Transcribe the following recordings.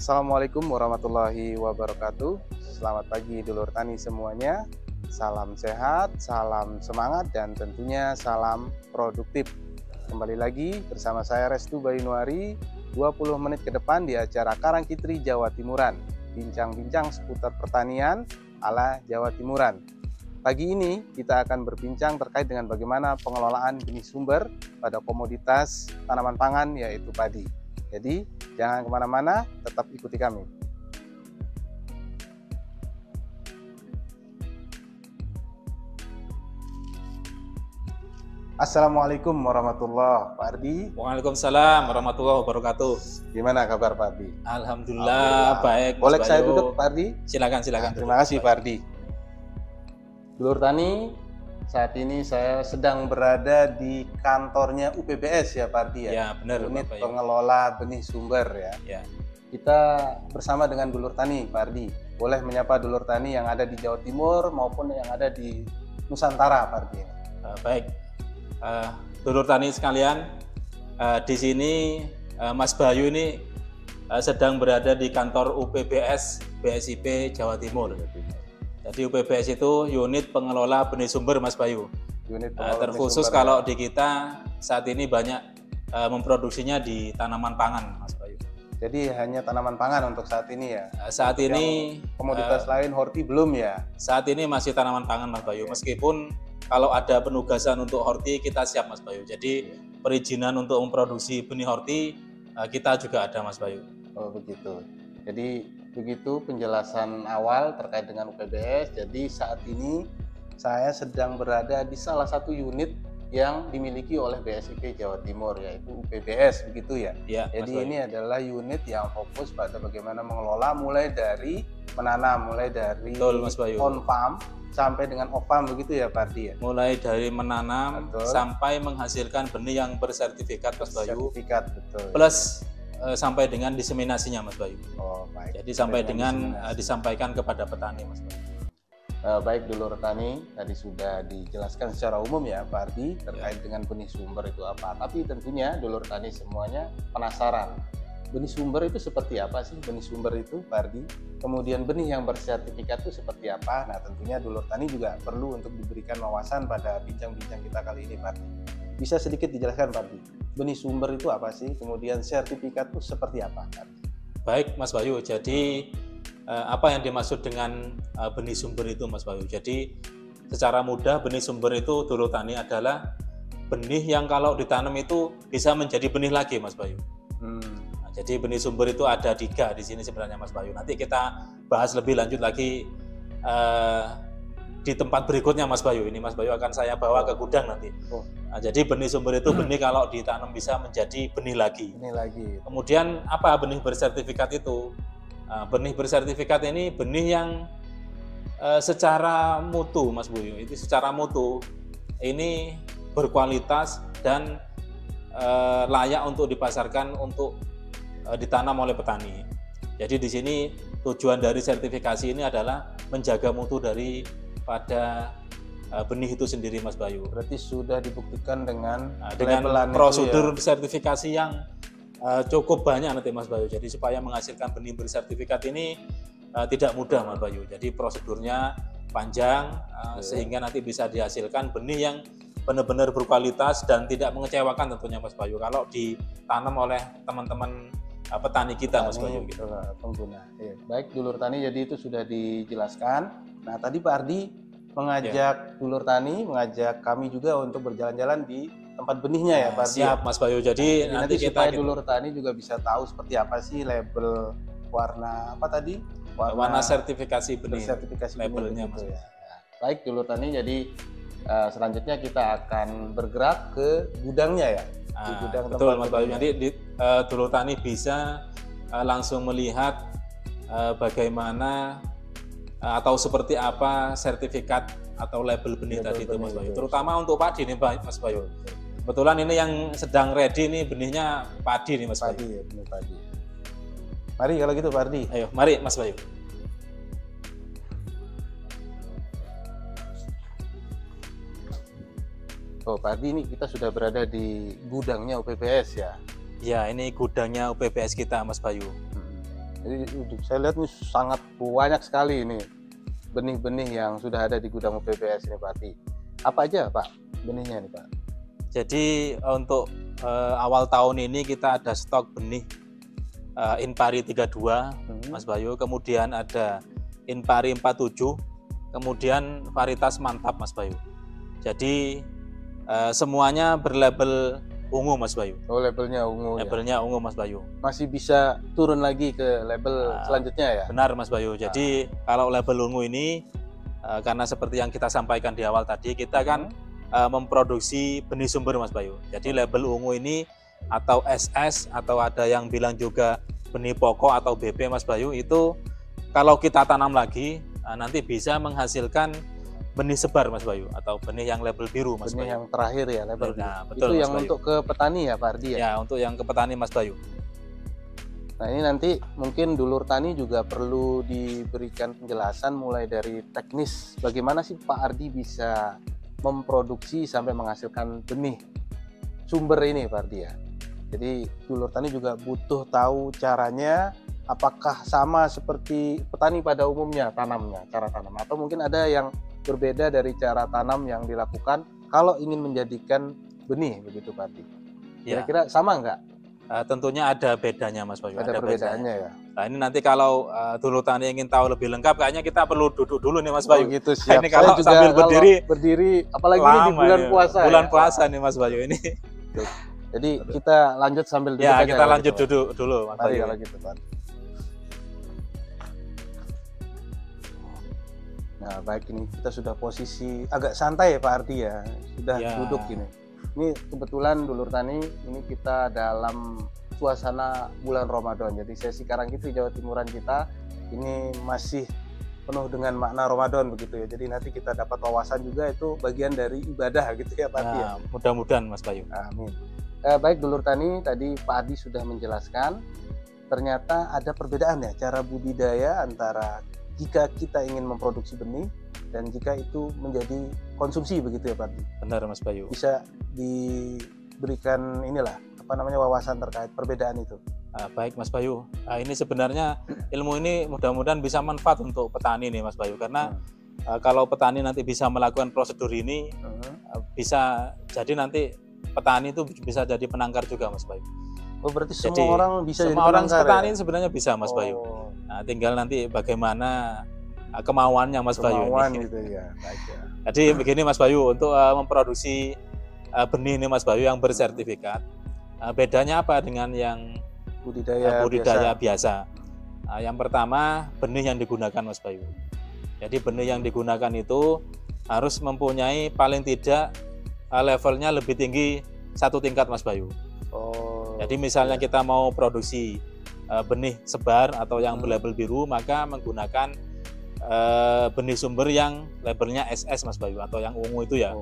Assalamualaikum warahmatullahi wabarakatuh. Selamat pagi dulur tani semuanya. Salam sehat, salam semangat, dan tentunya salam produktif. Kembali lagi bersama saya Restu Bayunuari, 20 menit ke depan di acara Karangkitri Jawa Timuran. Bincang-bincang seputar pertanian ala Jawa Timuran. Pagi ini kita akan berbincang terkait dengan bagaimana pengelolaan benih sumber pada komoditas tanaman pangan yaitu padi. Jadi jangan kemana-mana, tetap ikuti kami. Assalamualaikum warahmatullahi wabarakatuh, Pak Ardi. Waalaikumsalam warahmatullahi wabarakatuh. Gimana kabar Pak Ardi? Alhamdulillah baik. Boleh saya duduk Pak Ardi? Silakan. Terima kasih Pak Ardi. Dulur tani, saat ini saya sedang berada di kantornya UPBS ya Pak Ardi ya? Ya benar Unit Bapak, pengelola benih sumber ya. ya. Kita bersama dengan dulur tani Pak Ardi. Boleh menyapa dulur tani yang ada di Jawa Timur maupun yang ada di Nusantara Pak Ardi. Baik, dulur tani sekalian, di sini Mas Bayu ini sedang berada di kantor UPBS BSIP Jawa Timur. Jadi UPBS itu unit pengelola benih sumber Mas Bayu. Unit terkhusus sumber, kalau di kita saat ini banyak memproduksinya di tanaman pangan Mas Bayu. Jadi hanya tanaman pangan untuk saat ini ya? Saat ini komoditas lain horti belum ya? Saat ini masih tanaman pangan Mas Bayu. Meskipun kalau ada penugasan untuk horti kita siap Mas Bayu. Jadi perizinan untuk memproduksi benih horti kita juga ada Mas Bayu. Oh begitu. Jadi begitu penjelasan awal terkait dengan UPBS. Jadi saat ini saya sedang berada di salah satu unit yang dimiliki oleh BSIP Jawa Timur yaitu UPBS begitu ya. Ya jadi ini adalah unit yang fokus pada bagaimana mengelola mulai dari menanam, mulai dari on farm sampai dengan off farm begitu ya Pak Ardi ya. Mulai dari menanam sampai menghasilkan benih yang bersertifikat Mas Bayu. Sertifikat betul. Plus sampai dengan diseminasinya Mas Bayu. Oh baik. Jadi sampai dengan disampaikan kepada petani Mas Bayu. Baik dulur tani, tadi sudah dijelaskan secara umum ya Pak Ardi terkait dengan benih sumber itu apa. Tapi tentunya dulur tani semuanya penasaran. Benih sumber itu seperti apa sih benih sumber itu Pak Ardi? Kemudian benih yang bersertifikat itu seperti apa? Nah tentunya dulur tani juga perlu untuk diberikan wawasan pada bincang-bincang kita kali ini Pak Ardi. Bisa sedikit dijelaskan Pak Ardi? Benih sumber itu apa sih? Kemudian sertifikat itu seperti apa Pak Ardi? Baik Mas Bayu, jadi apa yang dimaksud dengan benih sumber itu Mas Bayu? Jadi secara mudah benih sumber itu dulur tani adalah benih yang kalau ditanam itu bisa menjadi benih lagi Mas Bayu. Nah, jadi benih sumber itu ada 3 di sini sebenarnya Mas Bayu. Nanti kita bahas lebih lanjut lagi di tempat berikutnya Mas Bayu. Ini Mas Bayu akan saya bawa ke gudang nanti. Nah, jadi benih sumber itu benih kalau ditanam bisa menjadi benih lagi. Kemudian apa benih bersertifikat itu? Benih bersertifikat ini benih yang secara mutu Mas Bayu. Itu secara mutu ini berkualitas dan layak untuk dipasarkan untuk ditanam oleh petani. Jadi di sini tujuan dari sertifikasi ini adalah menjaga mutu pada benih itu sendiri Mas Bayu. Berarti sudah dibuktikan dengan prosedur sertifikasi yang cukup banyak nanti Mas Bayu. Jadi supaya menghasilkan benih bersertifikat ini tidak mudah Mas Bayu. Jadi prosedurnya panjang sehingga nanti bisa dihasilkan benih yang benar-benar berkualitas dan tidak mengecewakan tentunya Mas Bayu kalau ditanam oleh teman-teman petani kita Mas Bayu gitu. Pengguna. Baik dulur tani, jadi itu sudah dijelaskan. Nah tadi Pak Ardi mengajak dulur tani, mengajak kami juga untuk berjalan-jalan di tempat benihnya ya Pak Ardi. Siap Mas Bayu. Jadi nanti supaya dulur tani juga bisa tahu seperti apa sih label warna apa tadi? Warna sertifikasi benih. Sertifikasi labelnya Mas. Ya. Baik dulur tani, jadi selanjutnya kita akan bergerak ke gudangnya ya. Gudang betul Mas Bayu. Nanti dulur tani bisa langsung melihat bagaimana atau seperti apa sertifikat atau label benih tadi itu Mas Bayu. Terutama untuk padi nih Mas Bayu. Kebetulan ini yang sedang ready nih benihnya padi nih Mas Bayu. Padi ya, benih padi. Mari kalau gitu Pak Ardi. Ayo, mari Mas Bayu. Oh, Pak Ardi, ini kita sudah berada di gudangnya UPBS ya? Ya, ini gudangnya UPBS kita, Mas Bayu. Jadi saya lihat ini sangat banyak sekali ini benih-benih yang sudah ada di gudang UPBS ini Pak Ardi. Apa aja Pak benihnya nih Pak? Jadi untuk awal tahun ini kita ada stok benih Inpari 32 Mas Bayu, kemudian ada Inpari 47, kemudian varietas mantap Mas Bayu. Jadi semuanya berlabel ungu Mas Bayu. Oh, labelnya ungu. Labelnya ungu Mas Bayu. Masih bisa turun lagi ke label selanjutnya ya? Benar Mas Bayu. Jadi kalau label ungu ini karena seperti yang kita sampaikan di awal tadi, kita kan memproduksi benih sumber Mas Bayu. Jadi label ungu ini atau SS atau ada yang bilang juga benih pokok atau BP Mas Bayu, itu kalau kita tanam lagi nanti bisa menghasilkan benih sebar Mas Bayu atau benih yang label biru Mas benih Bayu. yang terakhir ya label Nah, biru. betul, Itu Mas yang Bayu. untuk ke petani ya Pak Ardi ya? Ya, untuk yang ke petani Mas Bayu. Nah ini nanti mungkin dulur tani juga perlu diberikan penjelasan mulai dari teknis bagaimana sih Pak Ardi bisa memproduksi sampai menghasilkan benih sumber ini Pak Ardi ya. Jadi dulur tani juga butuh tahu caranya, apakah sama seperti petani pada umumnya tanamnya, cara tanam, atau mungkin ada yang berbeda dari cara tanam yang dilakukan kalau ingin menjadikan benih begitu Pak Ardi. Kira-kira sama nggak? Tentunya ada bedanya Mas Bayu. Ada perbedaannya ya. Nah ini nanti kalau dulur tani ingin tahu lebih lengkap, kayaknya kita perlu duduk dulu nih Mas Bayu. Oh gitu, siap. Ini kalau juga sambil berdiri apalagi ini di bulan puasa. Bulan ya? puasa nih Mas Bayu ini. Jadi kita lanjut sambil duduk ya, aja. kita lanjut gitu, duduk dulu Mas Mari Bayu. kalau gitu Pak. Nah baik, ini kita sudah posisi agak santai ya Pak Ardi ya, sudah duduk ini. Ini kebetulan dulur tani, ini kita dalam suasana bulan Ramadan. Jadi sesi Karangkitri Jawa Timuran kita ini masih penuh dengan makna Ramadan begitu ya. Jadi nanti kita dapat wawasan juga, itu bagian dari ibadah gitu ya Pak Ardi ya. Mudah-mudahan Mas Bayu. Amin. Baik dulur tani, tadi Pak Ardi sudah menjelaskan ternyata ada perbedaan ya cara budidaya antara jika kita ingin memproduksi benih dan jika itu menjadi konsumsi begitu ya Pak Ardi. Benar Mas Bayu. Bisa diberikan inilah wawasan terkait perbedaan itu. Baik Mas Bayu. Ini sebenarnya ilmu ini mudah-mudahan bisa manfaat untuk petani nih Mas Bayu, karena kalau petani nanti bisa melakukan prosedur ini bisa jadi nanti petani itu bisa jadi penangkar juga Mas Bayu. Oh berarti jadi, semua orang bisa semua orang petani ya? Sebenarnya bisa Mas Bayu. Nah, tinggal nanti bagaimana kemauannya Mas Bayu ini. Gitu ya. Baik ya. Jadi begini Mas Bayu, untuk memproduksi benih ini Mas Bayu yang bersertifikat, bedanya apa dengan yang budidaya biasa? Yang pertama, benih yang digunakan Mas Bayu. Jadi benih yang digunakan itu harus mempunyai paling tidak levelnya lebih tinggi 1 tingkat Mas Bayu. Jadi misalnya kita mau produksi benih sebar atau yang berlabel biru, maka menggunakan benih sumber yang labelnya SS Mas Bayu atau yang ungu itu ya.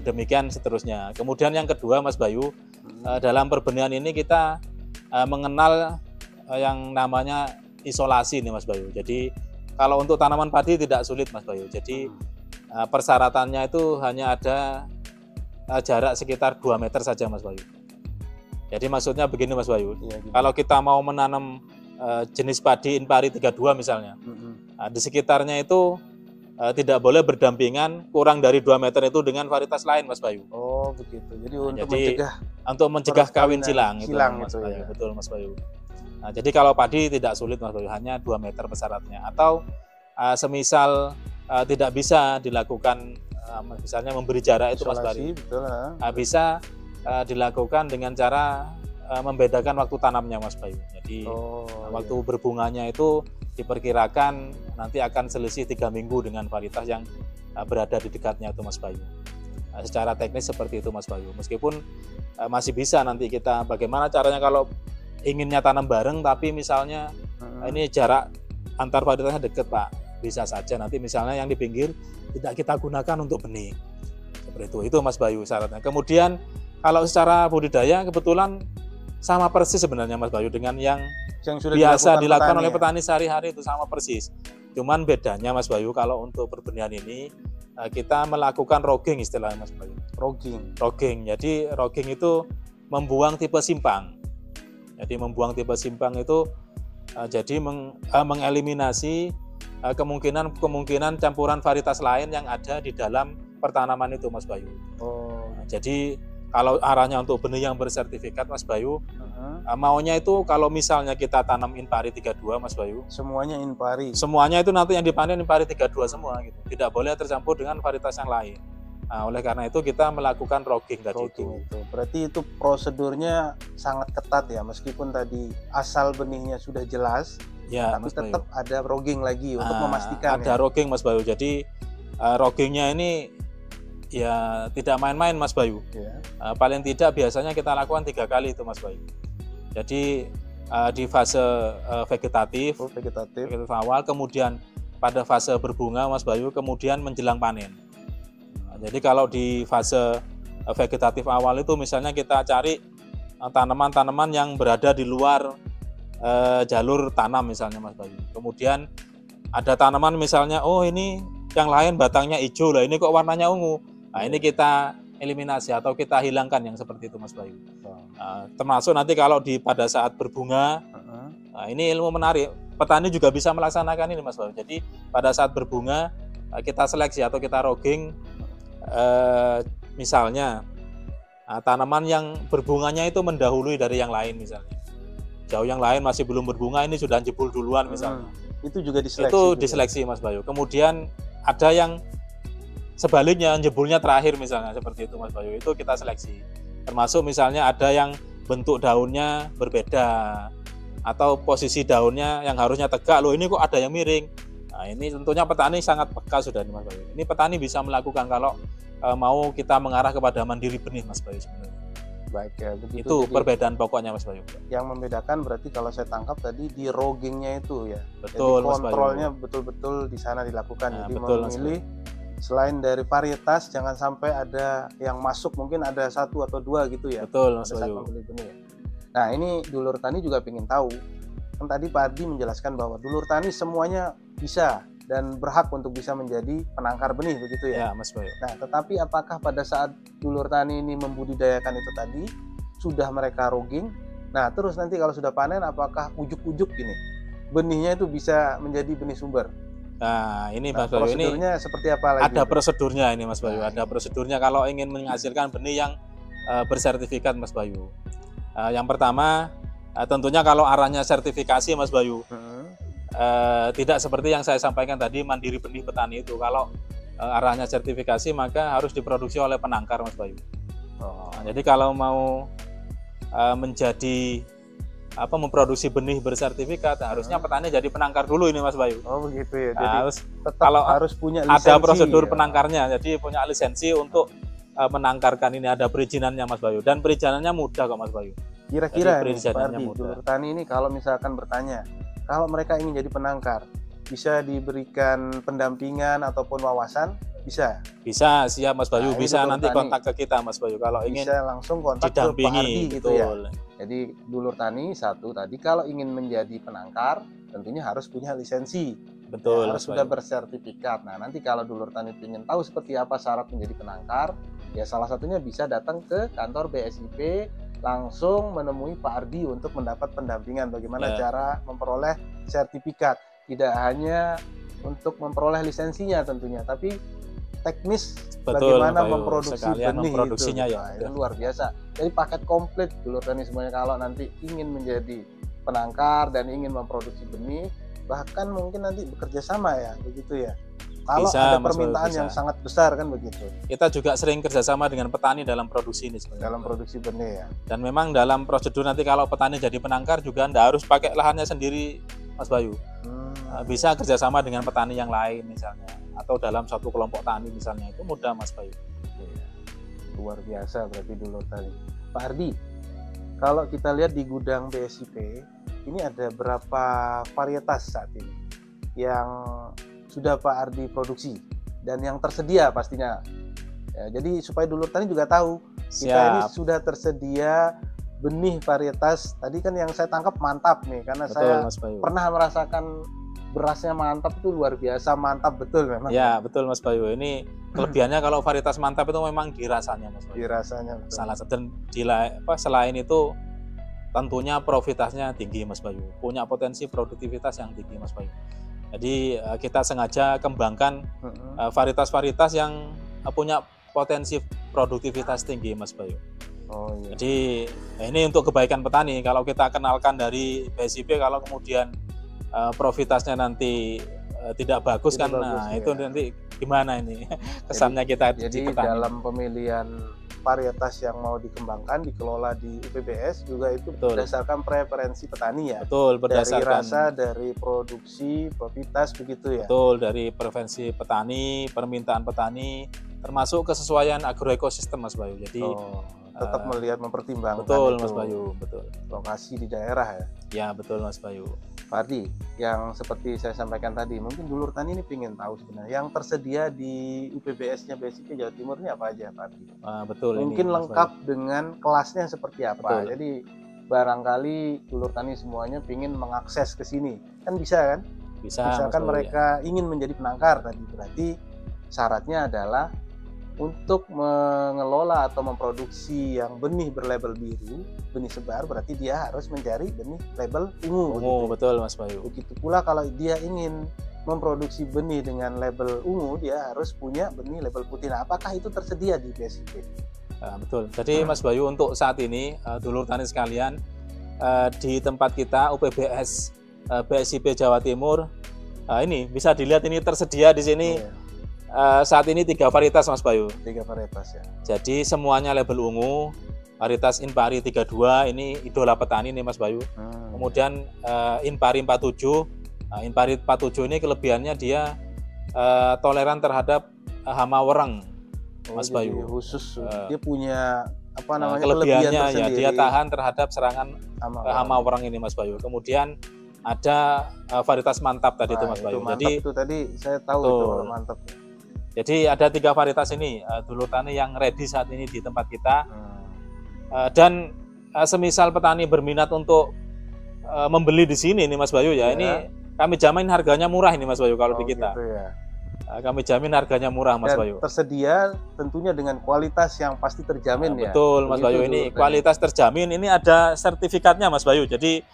Demikian seterusnya. Kemudian yang kedua Mas Bayu, dalam perbenihan ini kita mengenal yang namanya isolasi nih Mas Bayu. Jadi kalau untuk tanaman padi tidak sulit Mas Bayu. Jadi persyaratannya itu hanya ada jarak sekitar 2 meter saja Mas Bayu. Jadi maksudnya begini Mas Bayu, kalau kita mau menanam jenis padi Inpari 32 misalnya, di sekitarnya itu tidak boleh berdampingan kurang dari 2 meter itu dengan varietas lain Mas Bayu. Oh begitu, jadi untuk mencegah kawin silang itu Mas Bayu. Ya. Betul Mas Bayu. Nah, jadi kalau padi tidak sulit Mas Bayu, hanya 2 meter persyaratnya. Atau semisal tidak bisa dilakukan misalnya memberi jarak itu Mas Bayu, bisa dilakukan dengan cara membedakan waktu tanamnya Mas Bayu. Jadi waktu berbunganya itu diperkirakan nanti akan selisih 3 minggu dengan varietas yang berada di dekatnya itu Mas Bayu. Secara teknis seperti itu Mas Bayu. Meskipun masih bisa nanti kita bagaimana caranya kalau inginnya tanam bareng tapi misalnya ini jarak antar varietasnya dekat Pak, bisa saja nanti misalnya yang di pinggir tidak kita gunakan untuk benih. Seperti itu Mas Bayu syaratnya. Kemudian kalau secara budidaya kebetulan sama persis sebenarnya Mas Bayu dengan yang sudah biasa dilakukan oleh petani sehari-hari, itu sama persis. Cuman bedanya Mas Bayu kalau untuk perbenihan ini kita melakukan rogging istilahnya Mas Bayu. Rogging. Jadi rogging itu membuang tipe simpang. Jadi membuang tipe simpang itu Jadi mengeliminasi kemungkinan campuran varietas lain yang ada di dalam pertanaman itu, Mas Bayu. Oh. Jadi kalau arahnya untuk benih yang bersertifikat, Mas Bayu, maunya itu kalau misalnya kita tanam Inpari 32, Mas Bayu. Semuanya Inpari. Semuanya itu nanti yang dipanen Inpari 32 semua gitu. Tidak boleh tercampur dengan varietas yang lain. Nah, oleh karena itu kita melakukan rogging tadi itu. Berarti itu prosedurnya sangat ketat ya, meskipun tadi asal benihnya sudah jelas, ya, tapi Mas tetap Bayu. ada rogging lagi untuk memastikan. Ada rogging, Mas Bayu. Jadi roggingnya ini ya tidak main-main, Mas Bayu. Ya. Paling tidak biasanya kita lakukan 3 kali itu, Mas Bayu. Jadi di fase vegetatif awal, kemudian pada fase berbunga, Mas Bayu, kemudian menjelang panen. Jadi kalau di fase vegetatif awal itu misalnya kita cari tanaman-tanaman yang berada di luar jalur tanam misalnya, Mas Bayu. Kemudian ada tanaman misalnya, oh ini yang lain batangnya hijau lah, ini kok warnanya ungu. Nah, ini kita eliminasi atau kita hilangkan yang seperti itu, Mas Bayu. Termasuk nanti kalau pada saat berbunga, nah ini ilmu menarik. Petani juga bisa melaksanakan ini, Mas Bayu. Jadi pada saat berbunga kita seleksi atau kita rogging. Misalnya tanaman yang berbunganya itu mendahului dari yang lain misalnya. Jauh yang lain masih belum berbunga, ini sudah jebul duluan misalnya. Itu juga diseleksi. Itu diseleksi, Mas Bayu. Kemudian ada yang sebaliknya, jebulnya terakhir misalnya, seperti itu, Mas Bayu. Itu kita seleksi. Termasuk misalnya ada yang bentuk daunnya berbeda atau posisi daunnya yang harusnya tegak, loh ini kok ada yang miring. Nah, ini tentunya petani sangat peka sudah nih, Mas Bayu. Ini petani bisa melakukan kalau mau kita mengarah kepada mandiri benih, Mas Bayu sebenarnya. Baik ya, begitu. Itu jadi, perbedaan pokoknya, Mas Bayu. Yang membedakan berarti kalau saya tangkap tadi di roggingnya itu ya. Betul, jadi kontrolnya betul-betul di sana dilakukan. Nah, jadi betul, memilih selain dari varietas jangan sampai ada yang masuk, mungkin ada 1 atau 2 gitu ya. Betul, Mas Bayu. Ya. Nah, ini dulur tani juga ingin tahu. Kan tadi Pak Ardi menjelaskan bahwa dulur tani semuanya bisa dan berhak untuk bisa menjadi penangkar benih, begitu ya? Ya, Mas Bayu. Nah, tetapi apakah pada saat dulur tani ini membudidayakan itu tadi, sudah mereka rogging, nah terus nanti kalau sudah panen, apakah ujuk-ujuk ini benihnya itu bisa menjadi benih sumber? Nah, ini Mas Bayu, prosedurnya ini seperti apa lagi? Ada prosedurnya ini, Mas Bayu. Ada prosedurnya kalau ingin menghasilkan benih yang bersertifikat, Mas Bayu. Yang pertama, tentunya kalau arahnya sertifikasi, Mas Bayu, tidak seperti yang saya sampaikan tadi, mandiri benih petani itu. Kalau arahnya sertifikasi, maka harus diproduksi oleh penangkar, Mas Bayu. Nah, jadi kalau mau memproduksi benih bersertifikat, harusnya petani jadi penangkar dulu ini, Mas Bayu. Oh begitu ya. Jadi harus punya lisensi. Ada prosedur penangkarnya, jadi punya lisensi untuk menangkarkan ini, ada perizinannya, Mas Bayu. Dan perizinannya mudah kok, Mas Bayu. Kira-kira Pak Ardi, dulur tani ini kalau misalkan bertanya, kalau mereka ingin jadi penangkar, bisa diberikan pendampingan ataupun wawasan? Bisa? Bisa, siap Mas Bayu. Nah, bisa nanti kontak ke kita, Mas Bayu. Kalau ingin bisa langsung kontak ke Pak Ardi gitu ya. Jadi dulur tani satu tadi, kalau ingin menjadi penangkar, tentunya harus punya lisensi. Betul. Ya, harus sudah bersertifikat. Nah, nanti kalau dulur tani ingin tahu seperti apa syarat menjadi penangkar, ya salah satunya bisa datang ke kantor BSIP, langsung menemui Pak Ardi untuk mendapat pendampingan bagaimana cara memperoleh sertifikat. Tidak hanya untuk memperoleh lisensinya tentunya, tapi teknis bagaimana memproduksi benih itu. Nah, itu luar biasa. Jadi paket komplit dulur tani semuanya kalau nanti ingin menjadi penangkar dan ingin memproduksi benih, bahkan mungkin nanti bekerja sama ya, begitu ya. Kalau ada permintaan yang sangat besar kan begitu. Kita juga sering kerjasama dengan petani dalam produksi ini sebenarnya. Dalam produksi benih ya. Dan memang dalam prosedur nanti kalau petani jadi penangkar juga tidak harus pakai lahannya sendiri, Mas Bayu. Bisa kerjasama dengan petani yang lain misalnya, atau dalam suatu kelompok tani misalnya, itu mudah, Mas Bayu. Luar biasa berarti dulur tani. Pak Ardi, kalau kita lihat di gudang BSIP, ini ada berapa varietas saat ini yang sudah Pak Ardi produksi dan yang tersedia pastinya. Ya, jadi supaya dulur tani juga tahu kita ini sudah tersedia benih varietas. Tadi kan yang saya tangkap mantap nih, karena saya pernah merasakan berasnya mantap, itu luar biasa mantap betul memang. Ya betul, Mas Bayu. Ini kelebihannya kalau varietas mantap itu memang dirasanya, Mas Bayu. Dirasanya betul. Salah satu, dan selain itu tentunya profitasinya tinggi Mas Bayu, punya potensi produktivitas yang tinggi Mas Bayu. Jadi kita sengaja kembangkan varietas-varietas yang punya potensi produktivitas tinggi Mas Bayu. Oh, iya. Jadi ini untuk kebaikan petani. Kalau kita kenalkan dari BSIP, kalau kemudian profitasinya nanti tidak bagus kan, nah itu nanti gimana ini kesannya kita jadi di petani. Dalam pemilihan varietas yang mau dikembangkan dikelola di UPBS juga itu berdasarkan preferensi petani ya. Betul, berdasarkan dari rasa, dari produksi, profitas begitu ya. Betul, dari preferensi petani, permintaan petani, termasuk kesesuaian agroekosistem Mas Bayu. Jadi tetap melihat mempertimbangkan. Betul itu Mas Bayu, betul. Lokasi di daerah ya. Ya betul Mas Bayu. Pak Ardi, yang seperti saya sampaikan tadi, mungkin dulur tani ini ingin tahu sebenarnya yang tersedia di UPBS-nya BSIP Jawa Timur ini apa aja Pak Ardi? Betul. Mungkin ini, lengkap dengan kelasnya seperti apa. Betul. Jadi barangkali dulur tani semuanya ingin mengakses ke sini, kan bisa kan? Bisa. Misalkan Mas Bayu, mereka ingin menjadi penangkar tadi, berarti syaratnya adalah untuk mengelola atau memproduksi yang benih berlabel biru, benih sebar, berarti dia harus mencari benih label ungu. Ungu, betul Mas Bayu. Begitu pula kalau dia ingin memproduksi benih dengan label ungu, dia harus punya benih label putih. Nah, apakah itu tersedia di BSIP? Betul. Jadi Mas Bayu, untuk saat ini dulur tani sekalian, di tempat kita UPBS BSIP Jawa Timur, ini bisa dilihat ini tersedia di sini. Saat ini 3 varietas Mas Bayu. 3 varietas ya. Jadi semuanya label ungu. Varietas Inpari 32 ini idola petani nih Mas Bayu. Kemudian Inpari 47. Inpari 47 ini kelebihannya dia toleran terhadap hama wereng Mas Bayu. Khusus dia punya apa namanya kelebihannya ya, dia tahan terhadap serangan hama wereng ini Mas Bayu. Kemudian ada varietas mantap tadi itu Mas Bayu. Jadi itu tadi saya tahu itu mantap. Jadi ada 3 varietas ini dulur tani yang ready saat ini di tempat kita. Dan semisal petani berminat untuk membeli di sini nih Mas Bayu ya, ini kami jamin harganya murah ini Mas Bayu kalau di kita. Gitu ya. Kami jamin harganya murah Mas Bayu. Tersedia tentunya dengan kualitas yang pasti terjamin ya. Betul Mas Bayu, ini kualitas terjamin, ini ada sertifikatnya Mas Bayu. Jadi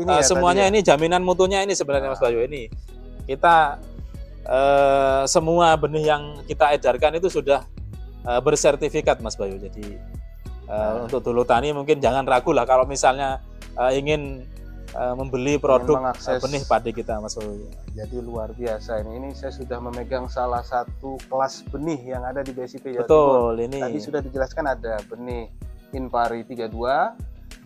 ini semuanya ini jaminan mutunya ini sebenarnya Mas Bayu. Ini kita semua benih yang kita edarkan itu sudah bersertifikat Mas Bayu. Jadi untuk dulur tani mungkin jangan ragu lah kalau misalnya ingin membeli produk benih padi kita Mas Bayu. Jadi luar biasa ini saya sudah memegang salah satu kelas benih yang ada di BSIP Jawa Timur. Betul, ini tadi sudah dijelaskan ada benih Inpari 32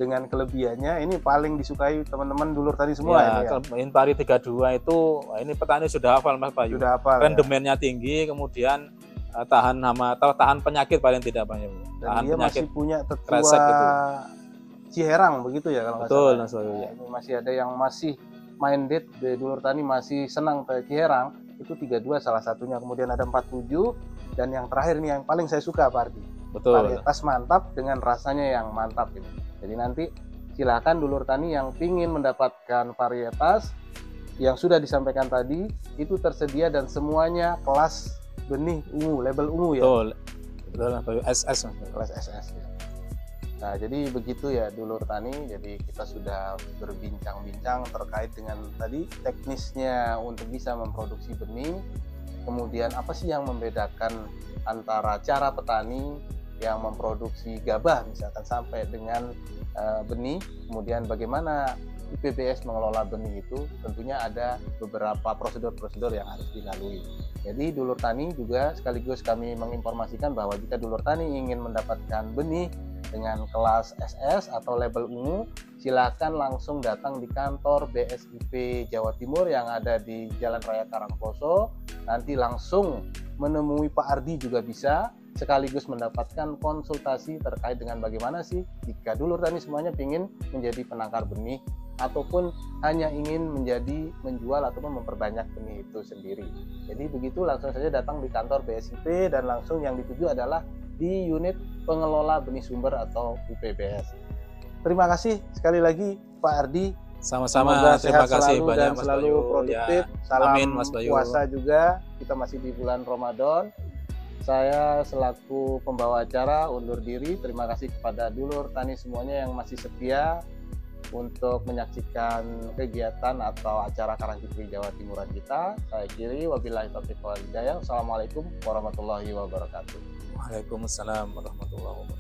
dengan kelebihannya ini paling disukai teman-teman dulur tani semua ya, ini ya. Inpari 32 itu ini petani sudah hafal Mas Bayu. Sudah hafal. Rendemennya tinggi, kemudian tahan hama atau tahan penyakit paling tidak banyak. Dan dia penyakit masih punya tetua gitu. Ciherang begitu ya kalau nggak salah. Betul Mas Bayu. Ya. Masih ada yang masih minded di dulur tani masih senang ke Ciherang, itu 32 salah satunya. Kemudian ada 47 dan yang terakhir ini yang paling saya suka Pak Ardi. Betul. Varietas mantap dengan rasanya yang mantap ini. Jadi nanti silakan dulur tani yang ingin mendapatkan varietas yang sudah disampaikan tadi itu tersedia dan semuanya kelas benih ungu, label ungu ya. Betul. Betul SS kelas SS ya. Nah, jadi begitu ya dulur tani. Jadi kita sudah berbincang-bincang terkait dengan tadi teknisnya untuk bisa memproduksi benih. Kemudian apa sih yang membedakan antara cara petani yang memproduksi gabah misalkan sampai dengan benih, kemudian bagaimana UPBS mengelola benih itu, tentunya ada beberapa prosedur-prosedur yang harus dilalui. Jadi dulur tani juga sekaligus kami menginformasikan bahwa jika dulur tani ingin mendapatkan benih dengan kelas SS atau label ungu, silakan langsung datang di kantor BSIP Jawa Timur yang ada di Jalan Raya Karangposo. Nanti langsung menemui Pak Ardi juga bisa, sekaligus mendapatkan konsultasi terkait dengan bagaimana sih jika dulur tani semuanya ingin menjadi penangkar benih ataupun hanya ingin menjual ataupun memperbanyak benih itu sendiri. Jadi begitu, langsung saja datang di kantor BSIP dan langsung yang dituju adalah di unit pengelola benih sumber atau UPBS. Terima kasih sekali lagi Pak Ardi. Sama-sama, terima kasih banyak Mas selalu Bayu. Produktif. Ya, salam amin, Mas Bayu. Puasa juga. Kita masih di bulan Ramadan. Saya selaku pembawa acara undur diri. Terima kasih kepada dulur tani semuanya yang masih setia untuk menyaksikan kegiatan atau acara Karang Fikri Jawa Timuran kita. Saya akhiri, wabillahi taufiq wal hidayah. Assalamualaikum warahmatullahi wabarakatuh. Waalaikumsalam warahmatullahi wabarakatuh.